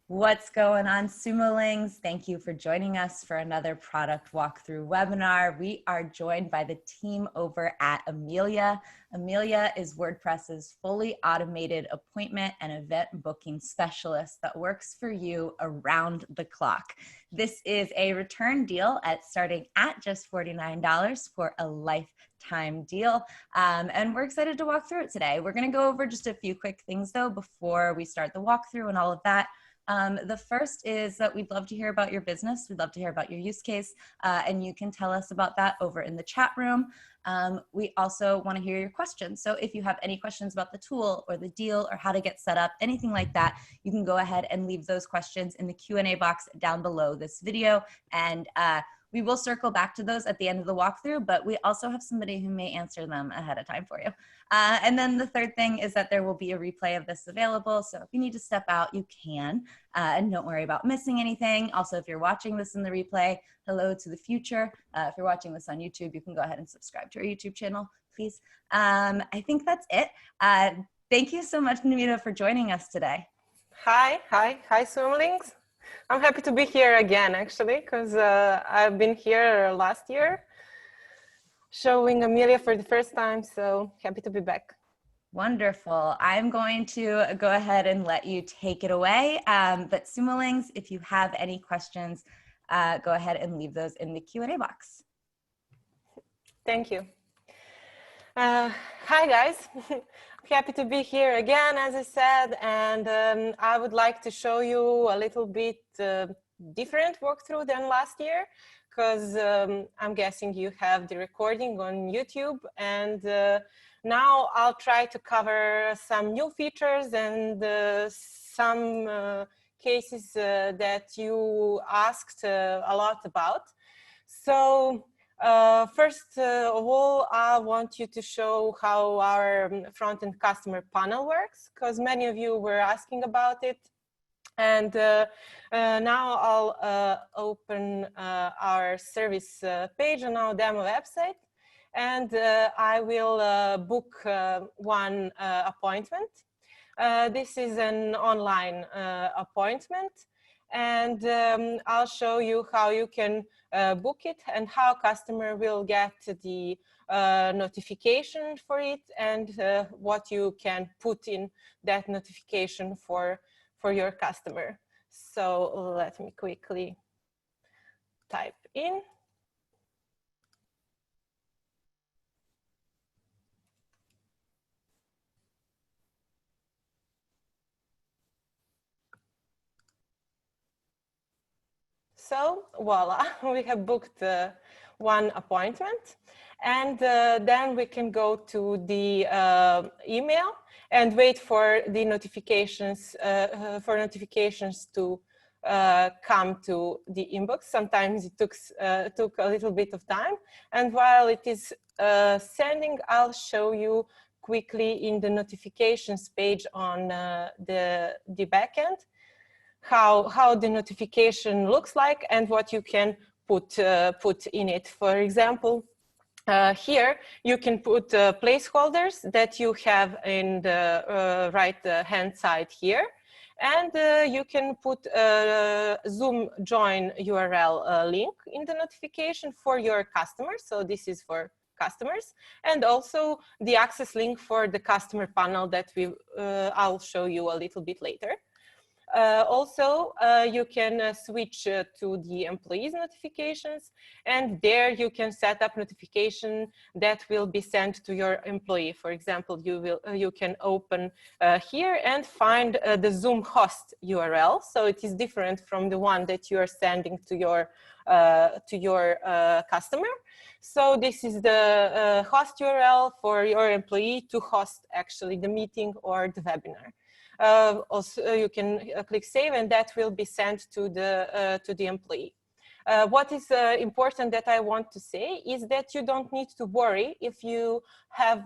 What's going on, Sumolings? Thank you for joining us for another product walkthrough webinar. We are joined by the team over at Amelia. Amelia is WordPress's fully automated appointment and event booking specialist that works for you around the clock. This is a return deal starting at just $49 for a lifetime deal. And we're excited to walk through it today. We're going to go over just a few quick things though before we start the walkthrough and all of that. The first is that we'd love to hear about your business. We'd love to hear about your use case, and you can tell us about that over in the chat room. We also want to hear your questions. So if you have any questions about the tool or the deal or how to get set up, anything like that, you can go ahead and leave those questions in the Q&A box down below this video. And we will circle back to those at the end of the walkthrough, but we also have somebody who may answer them ahead of time for you. And then the third thing is that there will be a replay of this available. So if you need to step out, you can, and don't worry about missing anything. Also, if you're watching this in the replay, hello to the future. If you're watching this on YouTube, you can go ahead and subscribe to our YouTube channel, please. I think that's it. Thank you so much, Namita, for joining us today. Hi, Swimlings. I'm happy to be here again, actually, because I've been here last year showing Amelia for the first time, so happy to be back. Wonderful. I'm going to go ahead and let you take it away. But Sumolings, if you have any questions, go ahead and leave those in the Q&A box. Thank you. Hi, guys. Happy to be here again, as I said, and I would like to show you a little bit different walkthrough than last year, because I'm guessing you have the recording on YouTube, and now I'll try to cover some new features and some cases that you asked a lot about. So first of all, I want you to show how our front-end customer panel works, because many of you were asking about it. And now I'll open our service page on our demo website, and I will book one appointment. This is an online appointment, and I'll show you how you can book it and how customer will get the notification for it, and what you can put in that notification for your customer. So let me quickly type in. So voila, we have booked one appointment, and then we can go to the email and wait for the notifications to come to the inbox. Sometimes it took a little bit of time, and while it is sending, I'll show you quickly in the notifications page on the backend how the notification looks like and what you can put in it. For example, here you can put placeholders that you have in the right hand side here, and you can put Zoom join URL link in the notification for your customers. So this is for customers, and also the access link for the customer panel that I'll show you a little bit later. Also, you can switch to the employees notifications, and there you can set up notification that will be sent to your employee. For example, you can open here and find the Zoom host URL. So it is different from the one that you are sending to your customer. So this is the host URL for your employee to host actually the meeting or the webinar. Also, you can click save, and that will be sent to the employee. What is important that I want to say is that you don't need to worry if you have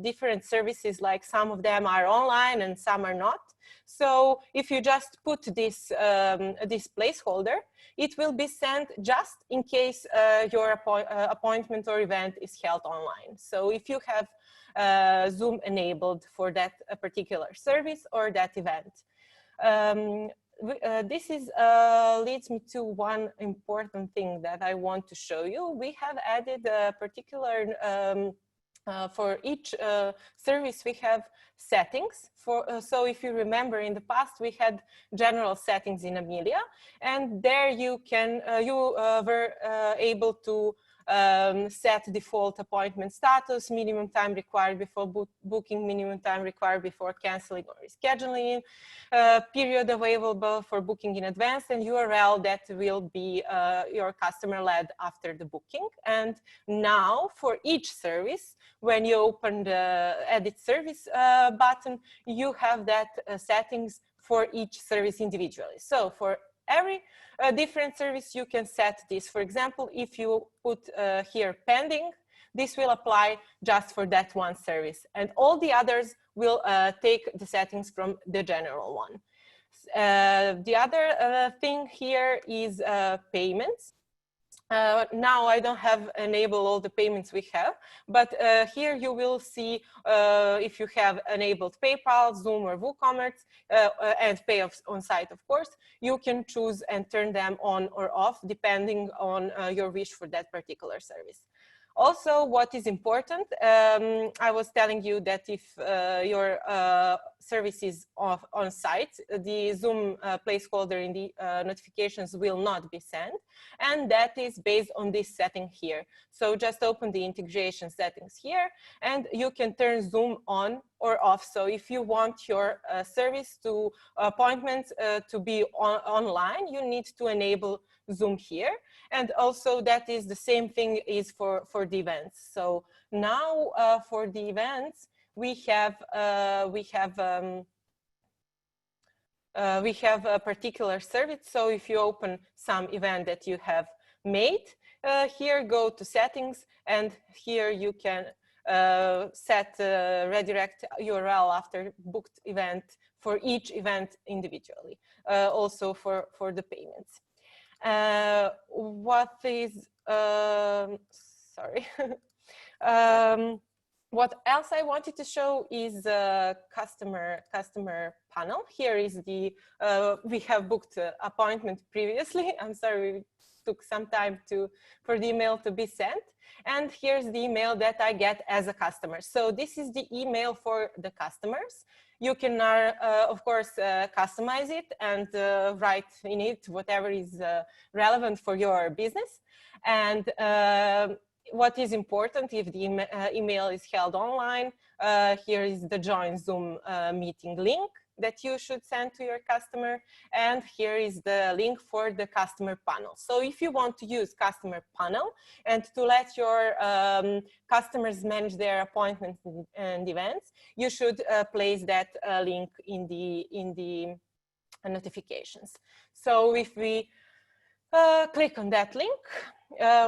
different services, like some of them are online and some are not. So if you just put this placeholder, it will be sent just in case your appointment or event is held online. So if you have Zoom enabled for that particular service or that event. This is leads me to one important thing that I want to show you. We have added a particular for each service we have settings for so if you remember in the past we had general settings in Amelia, and there you can were able to set default appointment status, minimum time required before booking, minimum time required before canceling or rescheduling, period available for booking in advance, and URL that will be your customer led after the booking. And now for each service, when you open the edit service button, you have that settings for each service individually. So for every different service, you can set this. For example, if you put here pending, this will apply just for that one service, and all the others will take the settings from the general one. The other thing here is payments. Now I don't have enabled all the payments we have, but here you will see if you have enabled PayPal, Zoom, or WooCommerce, and pay on site, of course, you can choose and turn them on or off depending on your wish for that particular service. Also, what is important, I was telling you that if your service is on site, the Zoom placeholder in the notifications will not be sent, and that is based on this setting here. So just open the integration settings here, and you can turn Zoom on or off. So if you want your service to appointments to be online, you need to enable Zoom here. And also that is the same thing is for the events. So now for the events, we have a particular service. So if you open some event that you have made, here go to settings, and here you can set redirect URL after booked event for each event individually, also for the payments. What is sorry what else I wanted to show is customer panel. Here is the we have booked appointment previously. I'm sorry, it took some time for the email to be sent, and here's the email that I get as a customer. So this is the email for the customers. You can, of course, customize it and write in it whatever is relevant for your business. And what is important, if the email is held online, here is the join Zoom meeting link that you should send to your customer. And here is the link for the customer panel. So if you want to use customer panel and to let your customers manage their appointments and events, you should place that link in the notifications. So if we click on that link,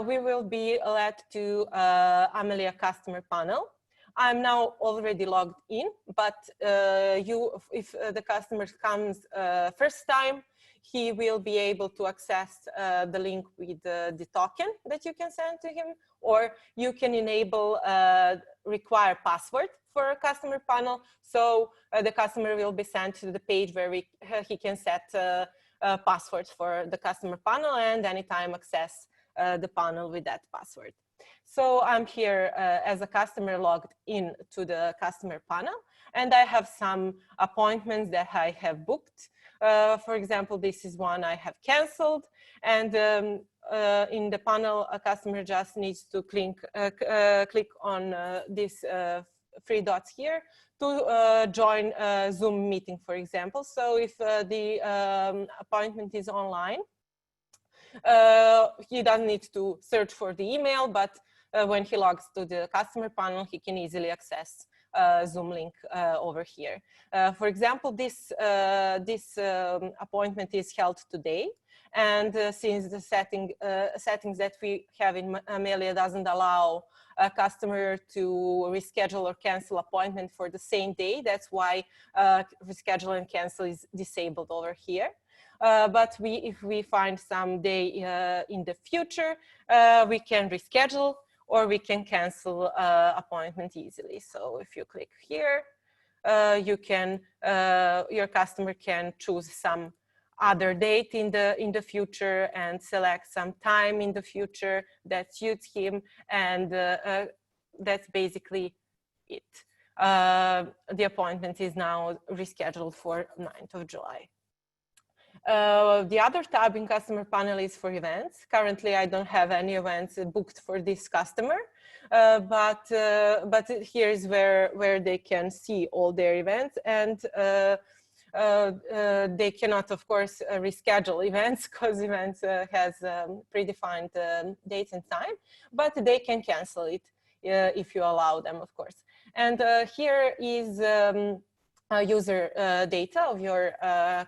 we will be led to Amelia customer panel. I'm now already logged in, but if the customer comes first time, he will be able to access the link with the token that you can send to him, or you can enable require password for a customer panel. So the customer will be sent to the page where he can set passwords for the customer panel and anytime access the panel with that password. So I'm here as a customer logged in to the customer panel, and I have some appointments that I have booked. For example, this is one I have canceled, and in the panel, a customer just needs to click on these 3 dots here to join a Zoom meeting, for example. So if the appointment is online, he doesn't need to search for the email, but when he logs to the customer panel, he can easily access Zoom link over here. For example, this appointment is held today, and since the settings that we have in Amelia doesn't allow a customer to reschedule or cancel appointment for the same day, that's why reschedule and cancel is disabled over here. But if we find some day in the future, we can reschedule or we can cancel appointment easily. So if you click here, your customer can choose some other date in the future and select some time in the future that suits him, and that's basically it. The appointment is now rescheduled for 9th of July. The other tab in customer panel is for events. Currently, I don't have any events booked for this customer, but here's where they can see all their events, and they cannot, of course, reschedule events because events has predefined dates and time, but they can cancel it if you allow them, of course. And here is user data of your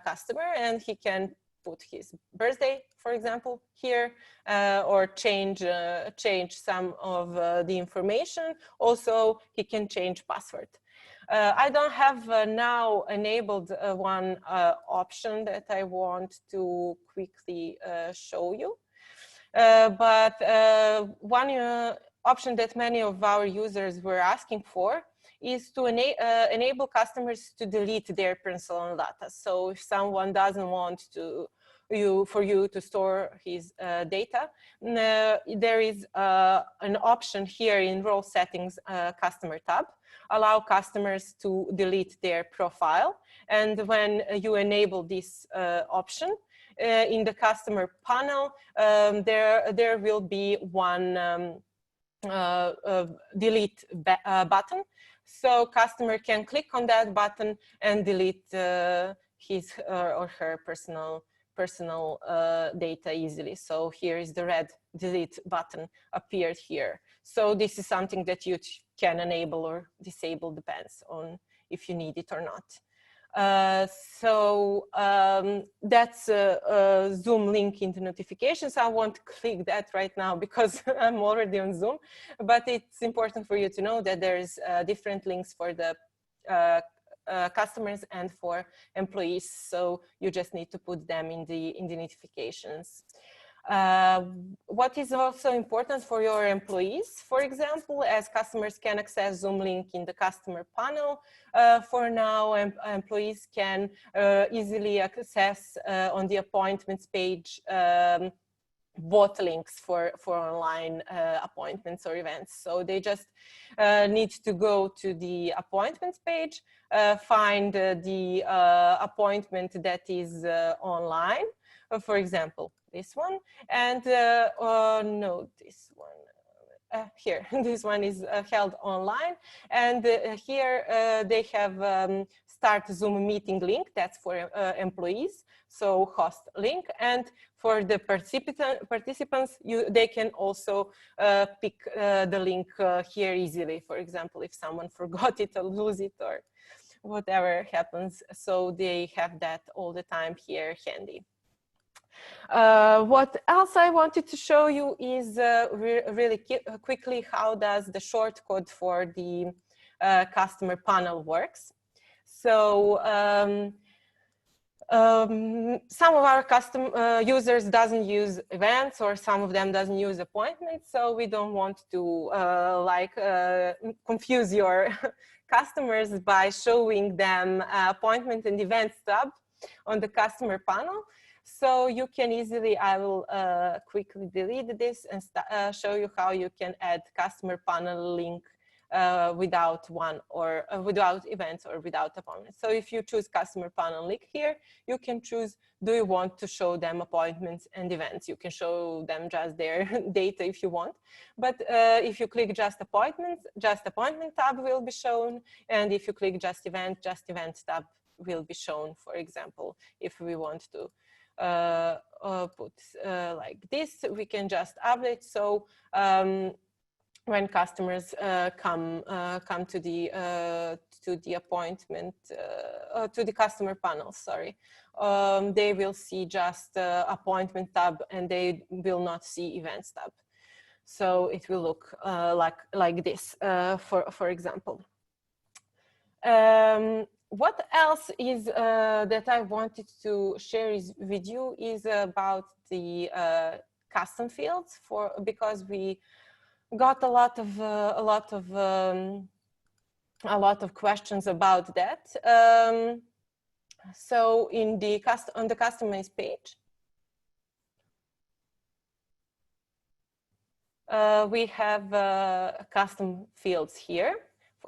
customer, and he can put his birthday, for example, here, or change some of the information. Also, he can change password. I don't have now enabled one option that I want to quickly show you, but one option that many of our users were asking for is to enable customers to delete their personal data. So if someone doesn't want for you to store his data, there is an option here in role settings customer tab. Allow customers to delete their profile. And when you enable this option, in the customer panel, there will be one delete button. So customer can click on that button and delete his or her personal data easily. So here is the red delete button appeared here. So this is something that you can enable or disable, depends on if you need it or not. That's a Zoom link in the notifications. I won't click that right now because I'm already on Zoom, but it's important for you to know that there's different links for the customers and for employees. So you just need to put them in the notifications. What is also important for your employees, for example, as customers can access Zoom link in the customer panel, for now employees can easily access on the appointments page both links for online appointments or events. So they just need to go to the appointments page, find the appointment that is online, for example, this one, and no, this one. Here, this one is held online, and here they have start Zoom meeting link, that's for employees, so host link, and for the participants, they can also pick the link here easily. For example, if someone forgot it or lose it or whatever happens, so they have that all the time here handy. What else I wanted to show you is really quickly how does the shortcode for the customer panel works. So some of our users doesn't use events, or some of them doesn't use appointments, so we don't want to confuse your customers by showing them appointment and events tab on the customer panel. So you can easily, I will quickly delete this and show you how you can add customer panel link without one or without events or without appointments. So if you choose customer panel link here, you can choose, do you want to show them appointments and events? You can show them just their data if you want. But if you click just appointments, just appointment tab will be shown. And if you click just event tab will be shown, for example, if we want to put like this, we can just update. So when customers come to the appointment, to the customer panel, sorry, they will see just appointment tab and they will not see events tab. So it will look like this, for example. What else is that I wanted to share with you is about the custom fields, because we got a lot of a lot of questions about that. So in the on the customize page, we have custom fields here.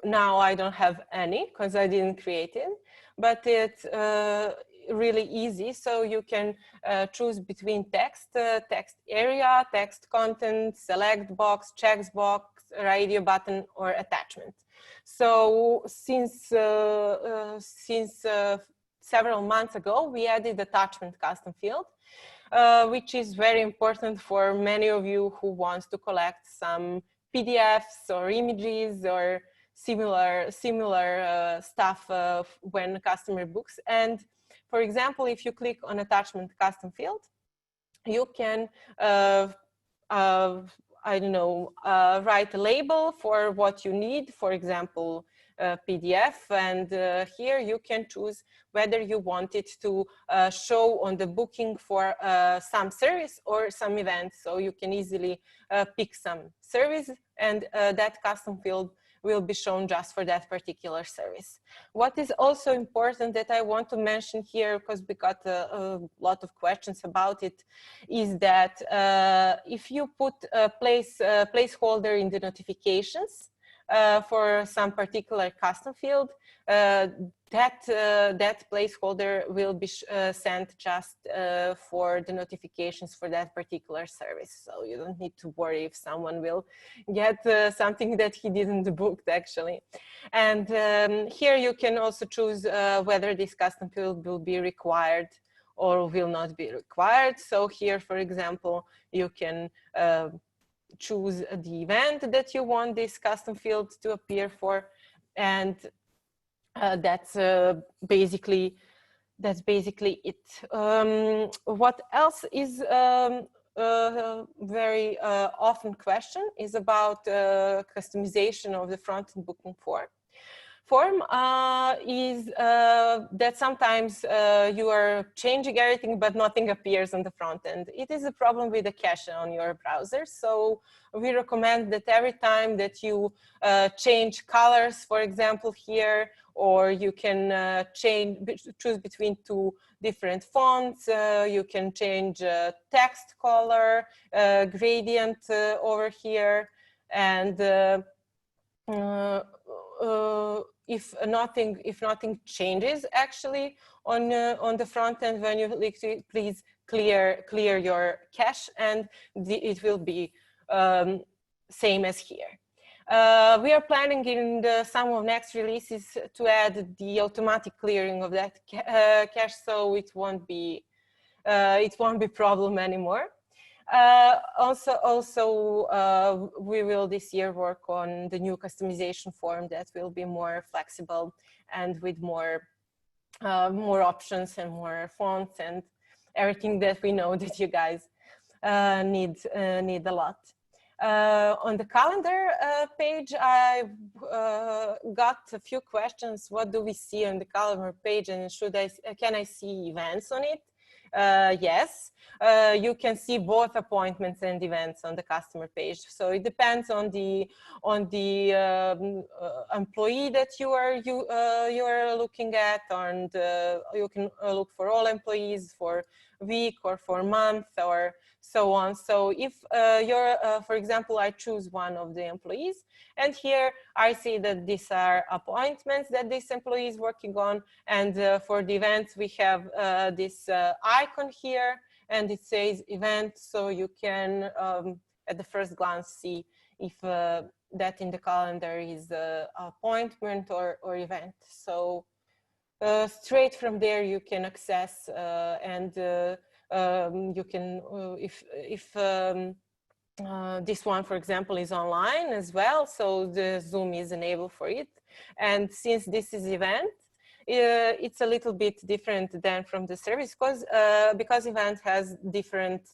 Now I don't have any because I didn't create it, but it's really easy. So you can choose between text, text area, text content, select box, checkbox, radio button, or attachment. So since several months ago, we added attachment custom field, which is very important for many of you who wants to collect some PDFs or images or similar stuff when customer books. And for example, if you click on attachment custom field, you can I don't know, write a label for what you need, for example, PDF, and here you can choose whether you want it to show on the booking for some service or some event. So you can easily pick some service, and that custom field will be shown just for that particular service. What is also important that I want to mention here, because we got a lot of questions about it, is that if you put a placeholder in the notifications for some particular custom field, that placeholder will be sent just for the notifications for that particular service. So you don't need to worry if someone will get something that he didn't book actually. And here you can also choose whether this custom field will be required or will not be required. So here, for example, you can choose the event that you want this custom field to appear for, and that's basically it. What else is very often question is about customization of the front-end booking form is that sometimes you are changing everything, but nothing appears on the front end. It is a problem with the cache on your browser. So we recommend that every time that you change colors, for example, here, or you can choose between two different fonts, you can change text color, gradient over here, and if nothing changes actually on the front end, when you click to it, please clear your cache, and it will be same as here. We are planning in some of next releases to add the automatic clearing of that cache, so it won't be problem anymore. Also, we will this year work on the new customization form that will be more flexible and with more options and more fonts and everything that we know that you guys need a lot. On the calendar page, I got a few questions. What do we see on the calendar page, and can I see events on it? Yes, you can see both appointments and events on the customer page. So it depends on the employee that you are looking at, and you can look for all employees for week or for month or so on. So if for example, I choose one of the employees, and here I see that these are appointments that this employee is working on, and for the events we have this icon here, and it says event, so you can at the first glance see if that in the calendar is appointment or event. So straight from there you can access and you can if this one, for example, is online as well, so the Zoom is enabled for it. And since this is event, it's a little bit different than from the service, because event has different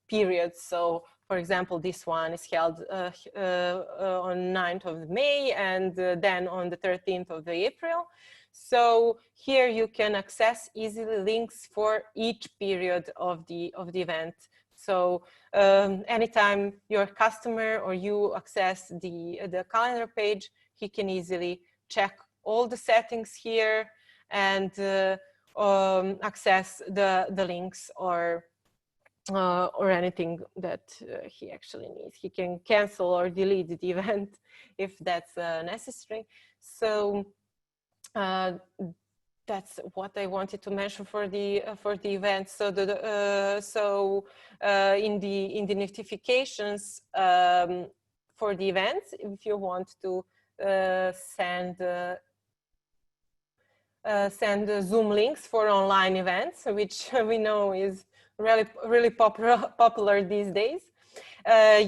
periods. So for example, this one is held on 9th of May, and then on the 13th of April. So here you can access easily links for each period of the event. So anytime your customer or you access the calendar page, he can easily check all the settings here and access the links or anything that he actually needs. He can cancel or delete the event if that's necessary. So that's what I wanted to mention for the event. So in the notifications for the events, if you want to send Zoom links for online events, which we know is really popular these days.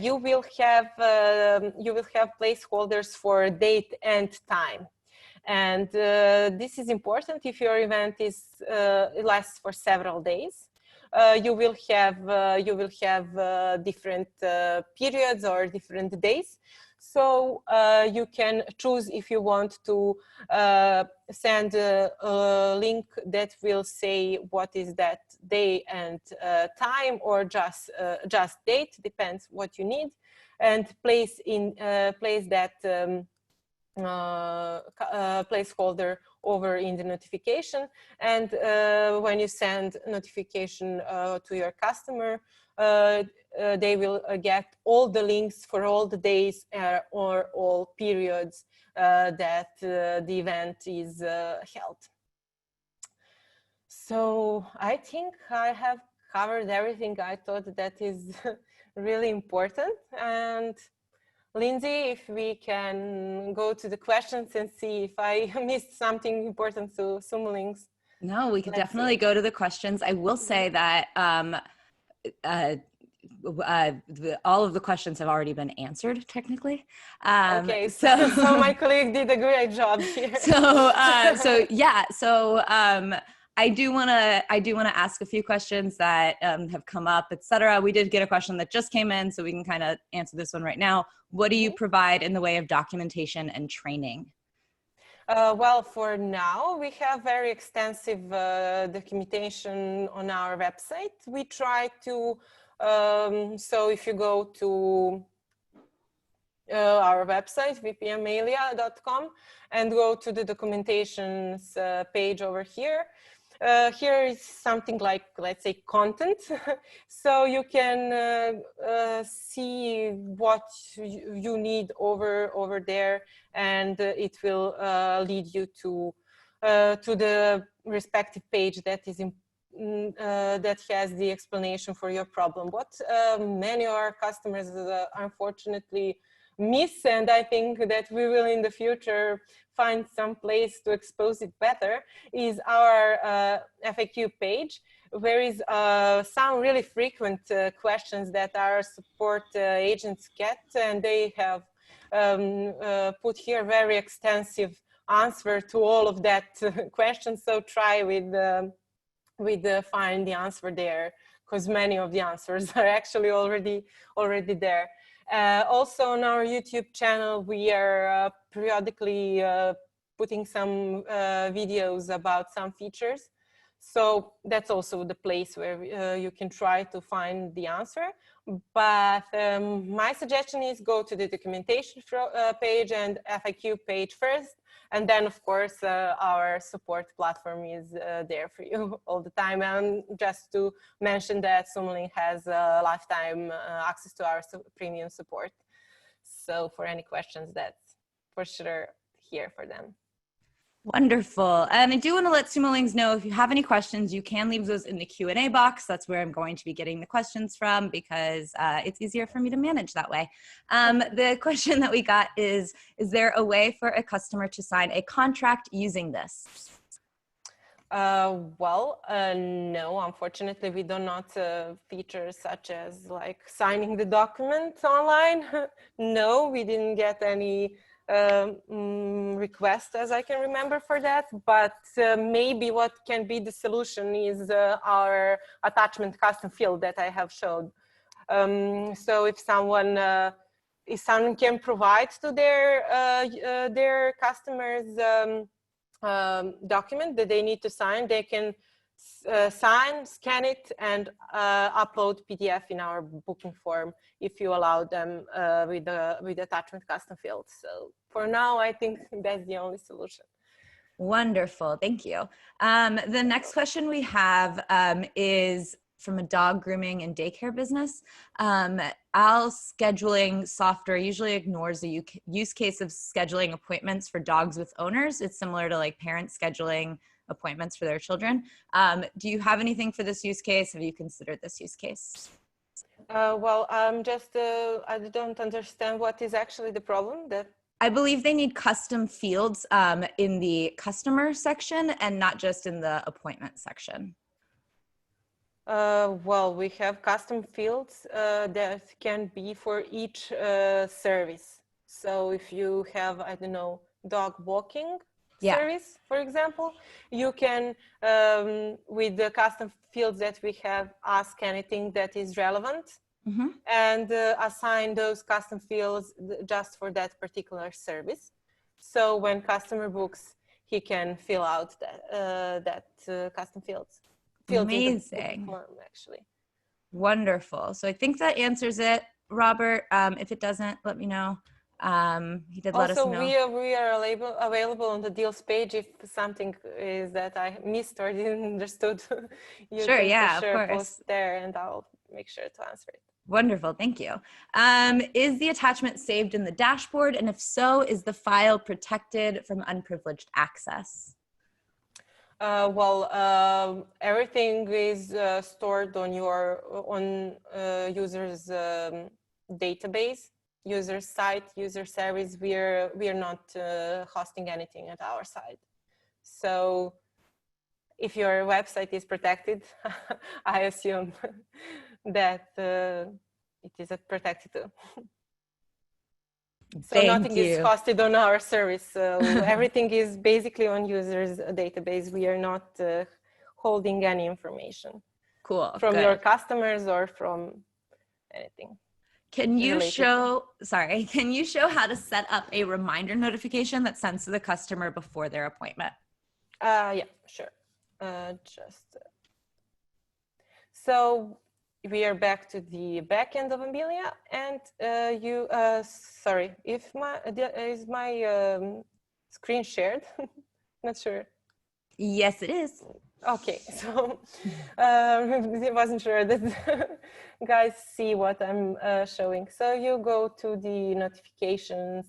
You will have placeholders for date and time, and this is important if your event lasts for several days. You will have different periods or different days. So you can choose if you want to send a link that will say what is that day and time, or just date, depends what you need, and place that placeholder over in the notification. And when you send notification to your customer, they will get all the links for all the days or all periods that the event is held. So I think I have covered everything I thought that is really important. And Lindsay, if we can go to the questions and see if I missed something important to Sumolinks. No, we could definitely go to the questions. I will say that all of the questions have already been answered technically. Okay, so my colleague did a great job here. I do want to ask a few questions that have come up, etc. We did get a question that just came in, so we can kind of answer this one right now. What do you provide in the way of documentation and training? Well, for now, we have very extensive documentation on our website. We try to, so if you go to our website, vpamelia.com, and go to the documentations page over here. Here is something like, let's say, content. So you can see what you need over there, and it will lead you to the respective page that is that has the explanation for your problem. What many of our customers unfortunately miss, and I think that we will in the future find some place to expose it better, is our FAQ page, where is some really frequent questions that our support agents get, and they have put here very extensive answer to all of that questions. So try with find the answer there, because many of the answers are actually already there. Also on our YouTube channel, we are periodically putting some videos about some features. So that's also the place where you can try to find the answer. But my suggestion is go to the documentation page and FAQ page first. And then, of course, our support platform is there for you all the time. And just to mention that Sumolink has lifetime access to our premium support. So for any questions, that's for sure here for them. Wonderful. And I do want to let Sumolinks know, if you have any questions, you can leave those in the Q&A box. That's where I'm going to be getting the questions from, because it's easier for me to manage that way. The question that we got is there a way for a customer to sign a contract using this? No, unfortunately, we do not feature such as like signing the document online. No, we didn't get any request, as I can remember, for that. But maybe what can be the solution is our attachment custom field that I have showed. So if someone can provide to their customers document that they need to sign, they can sign, scan it, and upload PDF in our booking form if you allow them with the attachment custom field. So for now, I think that's the only solution. Wonderful. Thank you. The next question we have is from a dog grooming and daycare business. Our scheduling software usually ignores the use case of scheduling appointments for dogs with owners. It's similar to like parents scheduling appointments for their children. Do you have anything for this use case? Have you considered this use case? Well, I don't understand what is actually the problem. I believe they need custom fields in the customer section and not just in the appointment section. Well, we have custom fields that can be for each service. So if you have, I don't know, dog walking service, for example, you can, with the custom fields that we have, ask anything that is relevant. Mm-hmm. And assign those custom fields just for that particular service. So when customer books, he can fill out that custom fields. Amazing. Form, actually. Wonderful. So I think that answers it, Robert. If it doesn't, let me know. He did let us know. Also, we are available on the deals page if something is that I missed or didn't understood. You sure, can yeah, for sure of course. Post there, and I'll make sure to answer it. Wonderful, thank you. Is the attachment saved in the dashboard? And if so, is the file protected from unprivileged access? Everything is stored on your user's database, user site, user service. We are not hosting anything at our side. So if your website is protected, I assume that it is protected too. So nothing is hosted on our service. So everything is basically on users' database. We are not holding any information. Cool. From your customers or from anything. Can you show how to set up a reminder notification that sends to the customer before their appointment? Yeah, sure. So we are back to the back end of Amelia, and sorry, if is my screen shared? Not sure. Yes, it is. Okay, so I wasn't sure that guys see what I'm showing. So you go to the notifications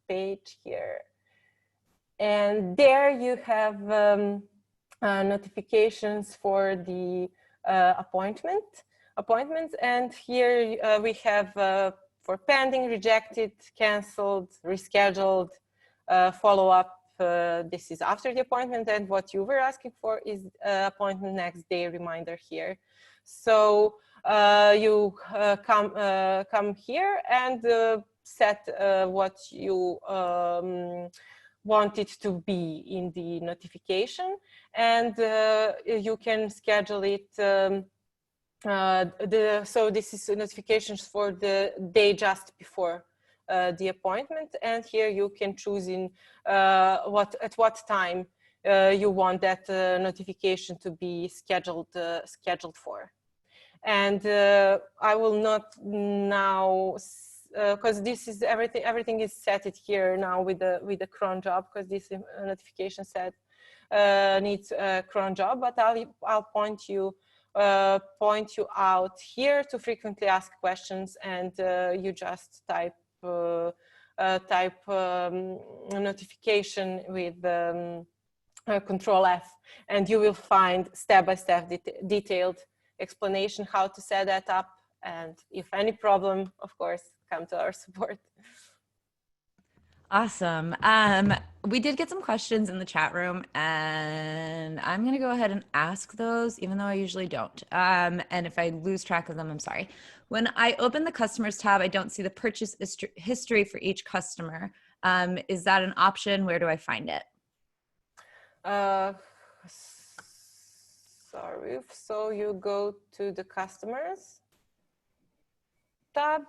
page here, and there you have notifications for the appointments, and here we have for pending, rejected, canceled, rescheduled, follow-up. This is after the appointment, and what you were asking for is appointment next day reminder here. So you come here and set what you want it to be in the notification, and you can schedule it. So this is notifications for the day just before the appointment, and here you can choose in at what time you want that notification to be scheduled for. And I will not now, because this is everything is set it here now with the cron job, because this notification set needs a cron job, but I'll point you out here to frequently asked questions, and you just type notification with Control F, and you will find step-by-step detailed explanation how to set that up. And if any problem, of course, come to our support. Awesome. We did get some questions in the chat room, and I'm going to go ahead and ask those, even though I usually don't. And if I lose track of them, I'm sorry. When I open the customers tab, I don't see the purchase history for each customer. Is that an option? Where do I find it? Sorry. So you go to the customers tab,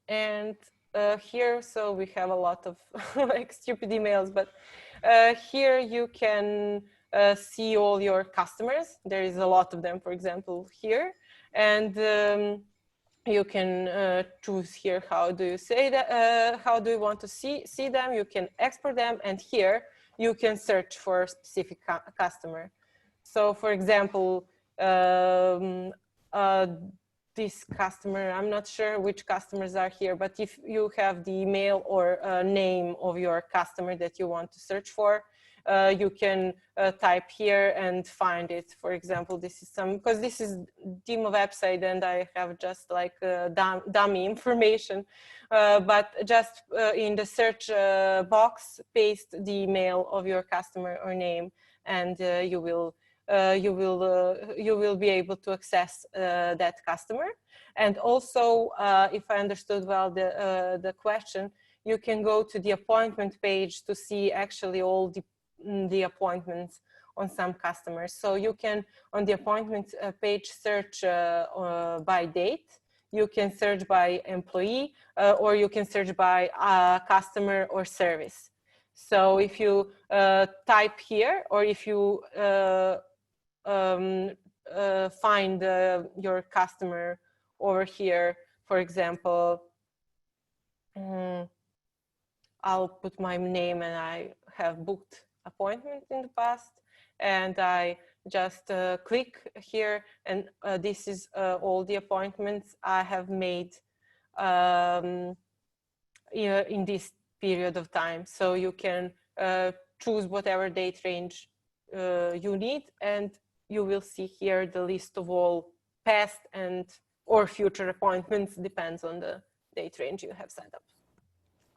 and here, so we have a lot of like stupid emails, but here you can see all your customers. There is a lot of them, for example, here. And you can choose here how do you say that, how do you want to see them. You can export them, and here you can search for a specific customer. So for example, this customer, I'm not sure which customers are here, but if you have the email or name of your customer that you want to search for, you can type here and find it. For example, this is because this is demo website and I have just like dummy information, but just in the search box, paste the email of your customer or name, and you will be able to access that customer. And also, if I understood well the question, you can go to the appointment page to see actually all the appointments on some customers. So you can, on the appointment page, search by date. You can search by employee, or you can search by customer or service. So if you type here, or if you find your customer over here, for example, I'll put my name, and I have booked appointment in the past, and I just click here, and this is all the appointments I have made in this period of time. So you can choose whatever date range you need, and you will see here the list of all past and or future appointments, depends on the date range you have set up.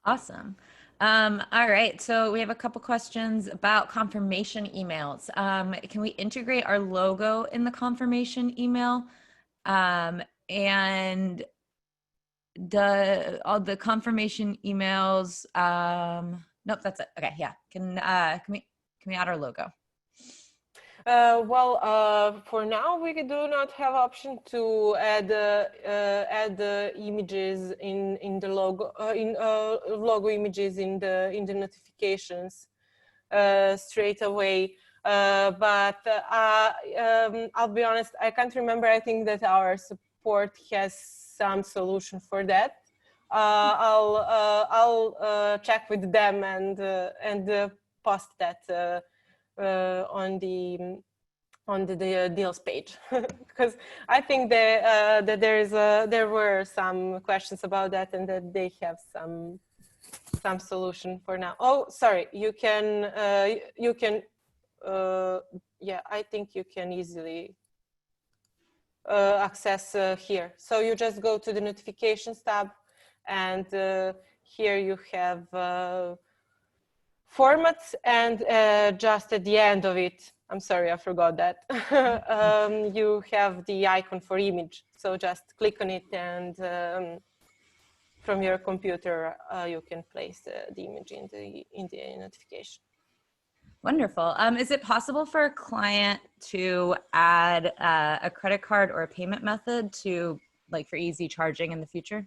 Awesome. All right, so we have a couple questions about confirmation emails. Can we integrate our logo in the confirmation email? And all the confirmation emails, nope, that's it. Okay, yeah. Can we add our logo? For now, we do not have option to add the images in the logo logo images in the notifications straight away. But I'll be honest, I can't remember. I think that our support has some solution for that. I'll check with them and post that on the deals page, because I think that there were some questions about that, and that they have some solution for now. Oh, sorry, you can yeah, I think you can easily access here. So you just go to the notifications tab, and here you have formats, and just at the end of it, I'm sorry, I forgot that, you have the icon for image. So just click on it, and from your computer, you can place the image in the notification. Wonderful. Is it possible for a client to add a credit card or a payment method to, like, for easy charging in the future?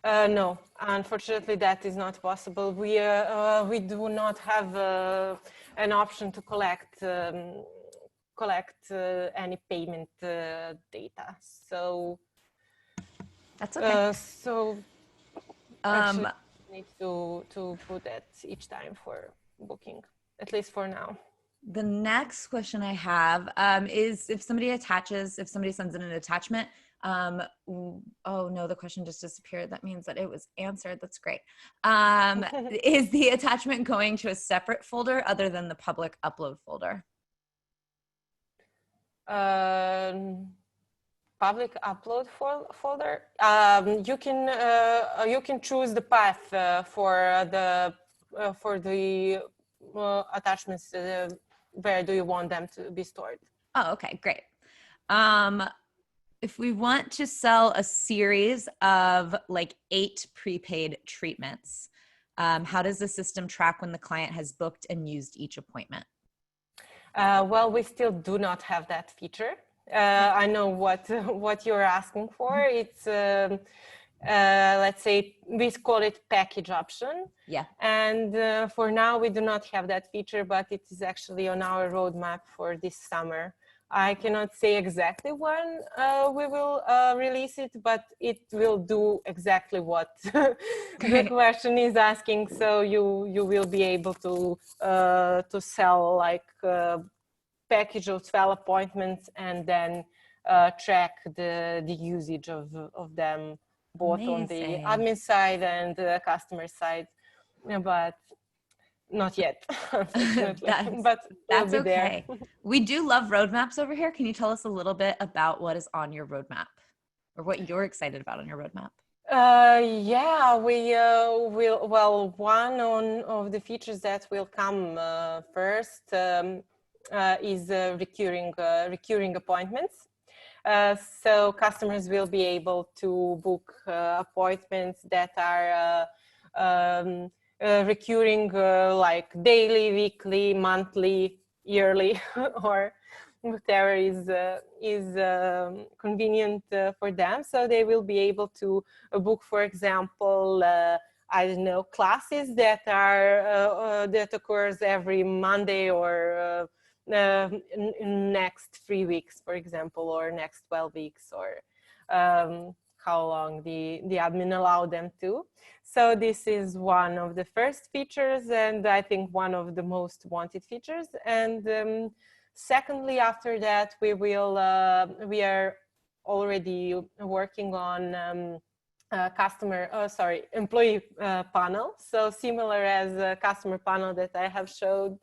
No, unfortunately, that is not possible. We do not have an option to collect any payment data. So that's okay. So actually, we need to put that each time for booking, at least for now. The next question I have is if somebody sends in an attachment. Oh no, the question just disappeared. That means that it was answered. That's great. Is the attachment going to a separate folder other than the public upload folder? Public upload folder. You can choose the path for the attachments. Where do you want them to be stored? Oh, okay, great. If we want to sell a series of like 8 prepaid treatments, how does the system track when the client has booked and used each appointment? Well, we still do not have that feature. I know what you're asking for. It's let's say we call it package option. Yeah. And for now, we do not have that feature, but it is actually on our roadmap for this summer. I cannot say exactly when we will release it, but it will do exactly what the question is asking. So you will be able to sell like package of 12 appointments and then track the usage of them, both on the admin side and the customer side. But not yet, unfortunately. But we'll be okay. there. We do love roadmaps over here. Can you tell us a little bit about what is on your roadmap, or what you're excited about on your roadmap? Yeah, we will. Well, one of the features that will come first is recurring appointments. So customers will be able to book appointments that are recurring, like daily, weekly, monthly, yearly, or whatever is convenient for them. So they will be able to book, for example, I don't know, classes that are that occurs every Monday or next 3 weeks, for example, or next 12 weeks, or how long the admin allow them to. So this is one of the first features, and I think one of the most wanted features. And secondly, after that, we are already working on employee panel. So similar as a customer panel that I have showed,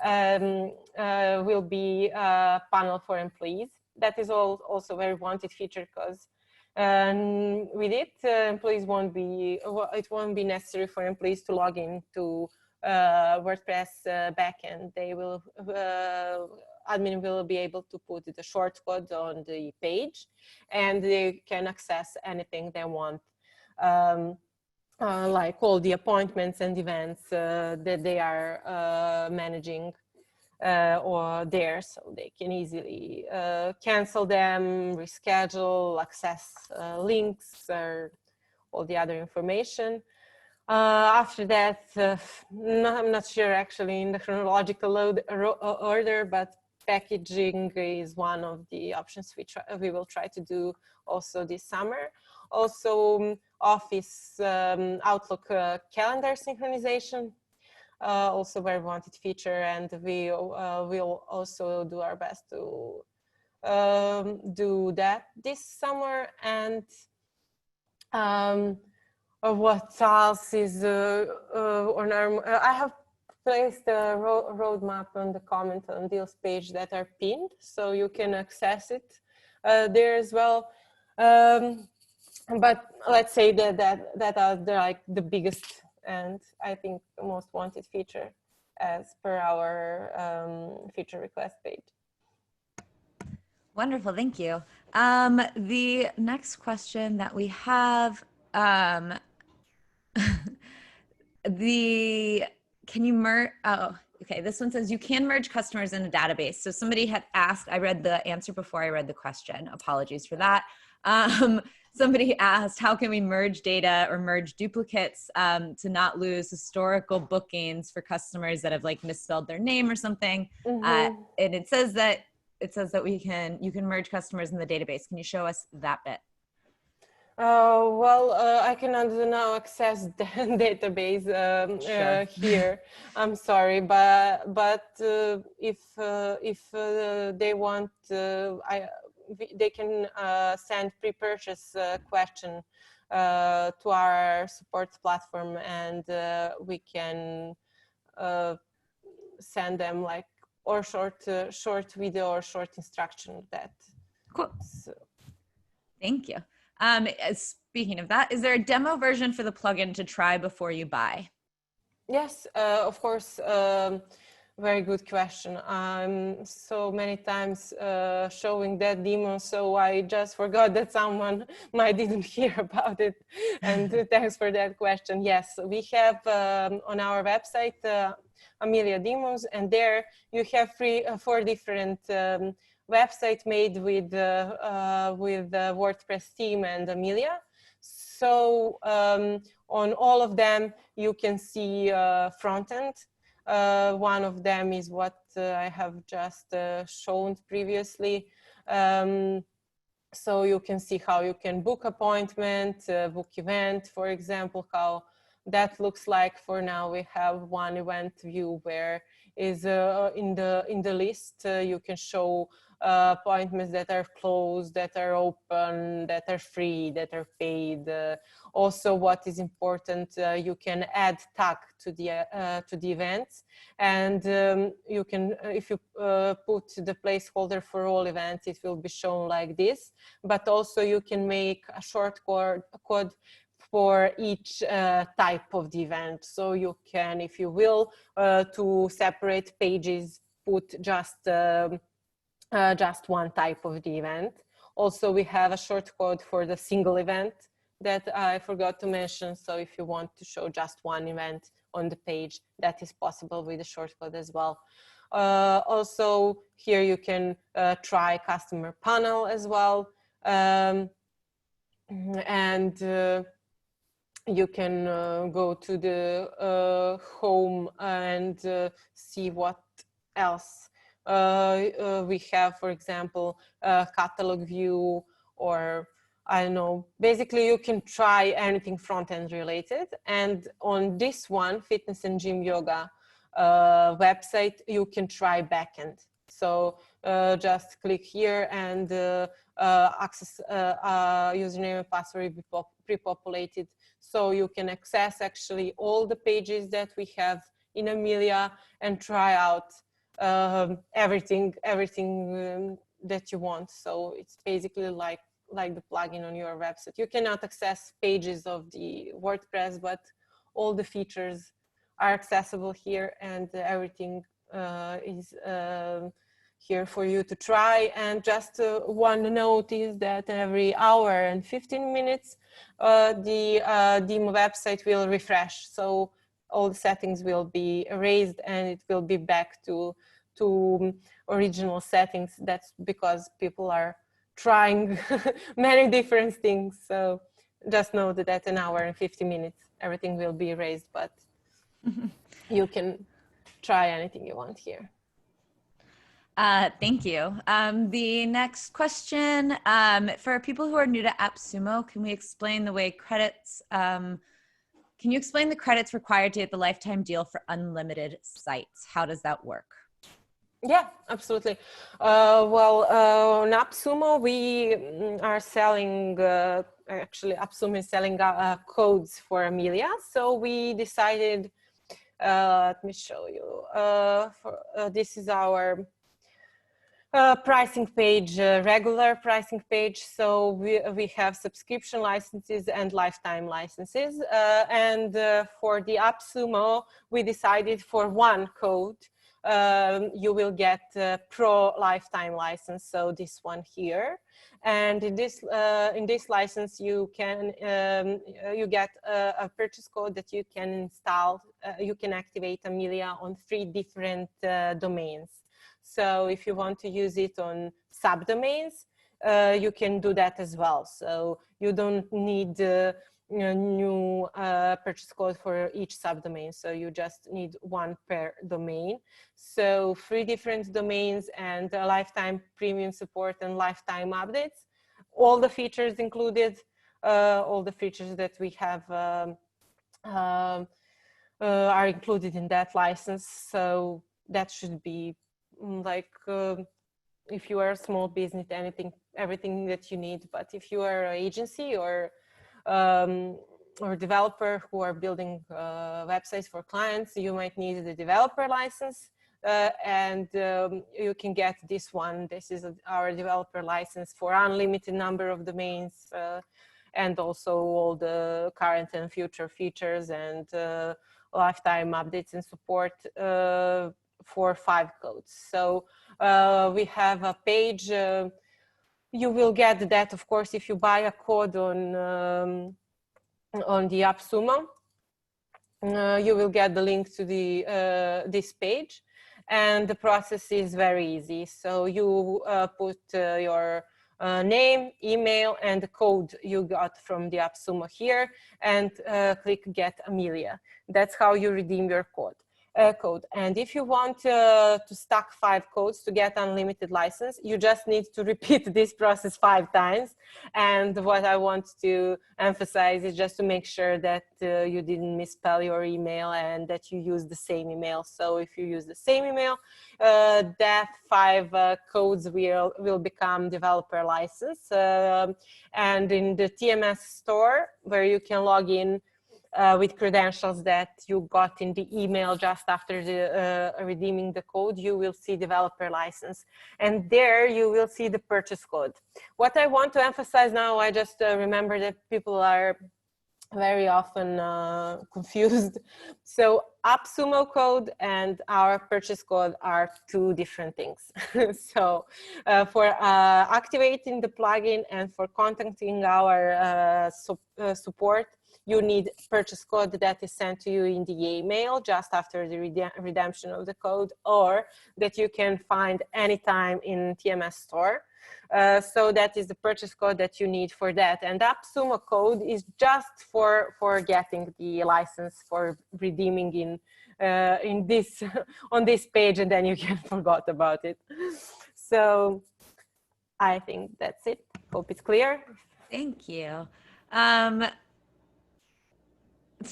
will be a panel for employees. That is also a very wanted feature, because with it, employees it won't be necessary for employees to log in to WordPress backend. They will, admin will be able to put the shortcode on the page, and they can access anything they want. Like all the appointments and events that they are managing or there, so they can easily cancel them, reschedule, access links, or all the other information. After that, I'm not sure actually in the chronological order, but packaging is one of the options we will try to do also this summer. Also, Office Outlook calendar synchronization, also very wanted feature, and we will also do our best to do that this summer. And what else is on our? I have placed a roadmap on the comment on deals page that are pinned, so you can access it there as well. But let's say that are the biggest and I think the most wanted feature as per our feature request page. Wonderful, thank you. The next question that we have, can you merge, oh, okay, this one says you can merge customers in a database. So somebody had asked, I read the answer before I read the question, apologies for that. Somebody asked, how can we merge data or merge duplicates to not lose historical bookings for customers that have like misspelled their name or something? And it says that you can merge customers in the database. Can you show us that bit? Well, I cannot now access the database Sure. here. I'm sorry, but if they want, they can send pre-purchase question to our support platform, and we can send them like or short video or short instruction that. Cool. So. Thank you. Speaking of that, is there a demo version for the plugin to try before you buy? Yes, of course. Very good question. So many times showing that demo, so I just forgot that someone might didn't hear about it. And thanks for that question. Yes, we have on our website Amelia demos, and there you have 4 different websites made with WordPress theme and Amelia. So on all of them, you can see front end. One of them is what I have just shown previously. So you can see how you can book appointment, book event, for example, how that looks like. For now, we have one event view where is in the list you can show appointments that are closed, that are open, that are free, that are paid. Also, what is important, you can add tag to the events, and you can, if you put the placeholder for all events, it will be shown like this. But also, you can make a short code for each type of the event. So you can, if you will, to separate pages, put just one type of the event. Also, we have a short code for the single event that I forgot to mention. So if you want to show just one event on the page, that is possible with the short code as well. Also, here you can try customer panel as well. And you can go to the home and see what else we have. For example, catalog view, or I don't know, basically you can try anything front-end related. And on this one, fitness and gym yoga website, you can try backend. So just click here and access username and password pre-populated. So you can access actually all the pages that we have in Amelia and try out everything that you want. So it's basically like the plugin on your website. You cannot access pages of the WordPress, but all the features are accessible here, and everything is here for you to try. And just one note is that every hour and 15 minutes, the website will refresh. So all the settings will be erased and it will be back to original settings. That's because people are trying many different things. So just know that an hour and 50 minutes, everything will be erased, but you can try anything you want here. Thank you. The next question, for people who are new to AppSumo, can we explain the way credits, can you explain the credits required to get the lifetime deal for unlimited sites? How does that work? Yeah, absolutely. Well, on AppSumo, we are selling, actually AppSumo is selling codes for Amelia. So we decided, let me show you, this is our pricing page, regular pricing page. So we have subscription licenses and lifetime licenses. And for the AppSumo, we decided for one code, you will get pro lifetime license. So this one here. And in this license, you can you get a purchase code that you can install. You can activate Amelia on 3 different domains. So if you want to use it on subdomains, you can do that as well. So you don't need new purchase code for each subdomain. So you just need one per domain. So 3 different domains and lifetime premium support and lifetime updates. All the features included, all the features that we have are included in that license. So that should be like if you are a small business, everything that you need. But if you are an agency or developer who are building websites for clients, you might need the developer license, and you can get this one. This is our developer license for unlimited number of domains, and also all the current and future features and lifetime updates and support for 5 codes. So we have a page. You will get that, of course, if you buy a code on the AppSumo. You will get the link to the this page, and the process is very easy. So you put your name, email, and the code you got from the AppSumo here, and click Get Amelia. That's how you redeem your code. And if you want to stack 5 codes to get unlimited license, you just need to repeat this process 5 times. And what I want to emphasize is just to make sure that you didn't misspell your email and that you use the same email. So if you use the same email, that 5 codes will become developer license. And in the TMS store, where you can log in with credentials that you got in the email just after the redeeming the code, you will see developer license. And there you will see the purchase code. What I want to emphasize now, I just remember that people are very often confused. So AppSumo code and our purchase code are 2 different things. So for activating the plugin and for contacting our support, you need purchase code that is sent to you in the email just after the redemption of the code, or that you can find anytime in TMS store. So that is the purchase code that you need for that. And AppSumo code is just for getting the license, for redeeming in this on this page, and then you can forget about it. So I think that's it. Hope it's clear. Thank you.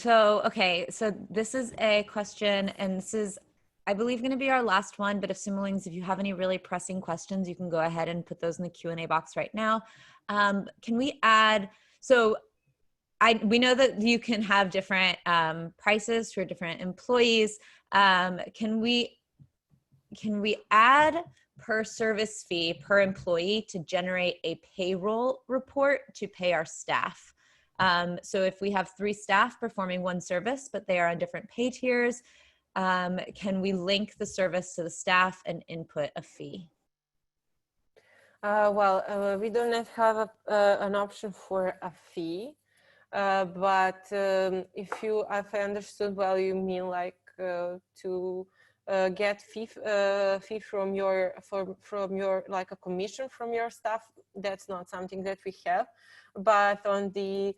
Okay, so this is a question, and this is, I believe, going to be our last one, but if you have any really pressing questions, you can go ahead and put those in the Q&A box right now. Can we add, so we know that you can have different prices for different employees. Can we add per service fee per employee to generate a payroll report to pay our staff? So if we have 3 staff performing one service, but they are on different pay tiers, can we link the service to the staff and input a fee? We don't have an option for a fee, but if I understood well, you mean like to get fee from your like a commission from your staff. That's not something that we have, but on the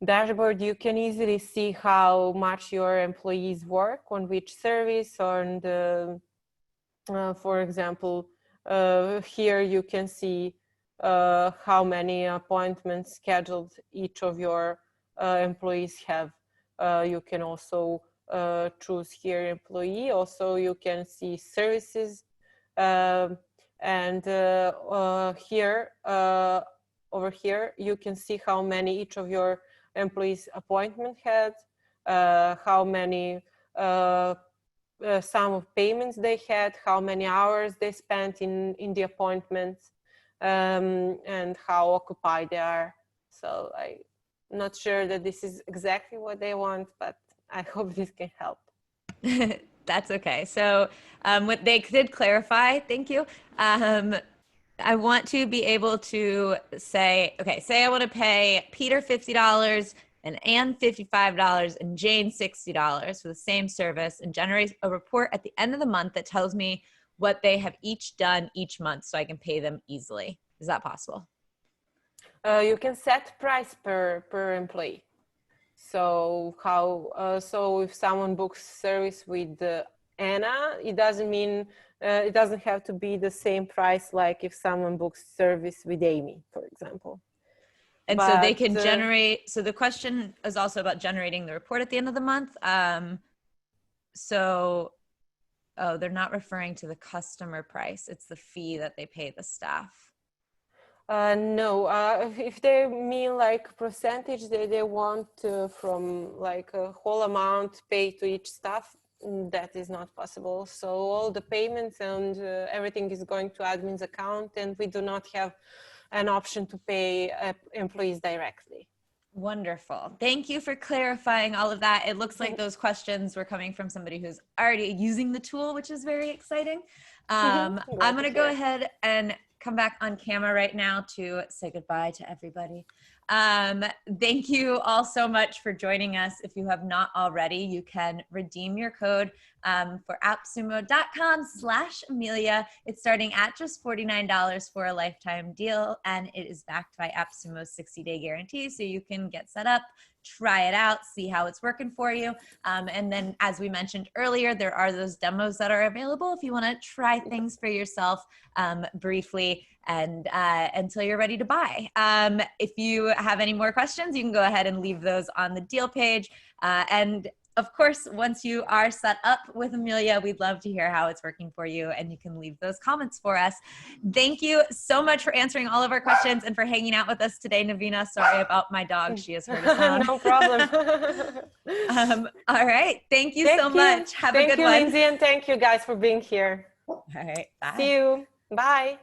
dashboard you can easily see how much your employees work on which service. And for example, here you can see how many appointments scheduled each of your employees have. You can also choose here employee. Also you can see services, and here over here you can see how many each of your employees appointment had, how many sum of payments they had, how many hours they spent in the appointments, and how occupied they are. So I'm not sure that this is exactly what they want, but I hope this can help. That's okay. So what they did clarify, thank you. I want to be able to say, okay, say I want to pay Peter $50 and Anne $55 and Jane $60 for the same service, and generate a report at the end of the month that tells me what they have each done each month so I can pay them easily. Is that possible? You can set price per employee. So so if someone books service with Anna, it doesn't mean it doesn't have to be the same price like if someone books service with Amy, for example. And so they can generate, so the question is also about generating the report at the end of the month. They're not referring to the customer price. It's the fee that they pay the staff. No, if they mean like percentage that they want from like a whole amount paid to each staff, that is not possible. So all the payments and everything is going to admin's account, and we do not have an option to pay employees directly. Wonderful. Thank you for clarifying all of that. It looks like those questions were coming from somebody who's already using the tool, which is very exciting. I'm going to go ahead and come back on camera right now to say goodbye to everybody. Thank you all so much for joining us. If you have not already, you can redeem your code for appsumo.com/Amelia. It's starting at just $49 for a lifetime deal, and it is backed by AppSumo's 60-day guarantee, so you can get set up, try it out, see how it's working for you. And then, as we mentioned earlier, there are those demos that are available if you want to try things for yourself briefly and until you're ready to buy. If you have any more questions, you can go ahead and leave those on the deal page. And of course, once you are set up with Amelia, we'd love to hear how it's working for you, and you can leave those comments for us. Thank you so much for answering all of our questions and for hanging out with us today, Navina. Sorry about my dog. She has heard a sound. No problem. All right. Thank you so much. Have a good one. Thank you, Lindsay, and thank you guys for being here. All right. Bye. See you. Bye.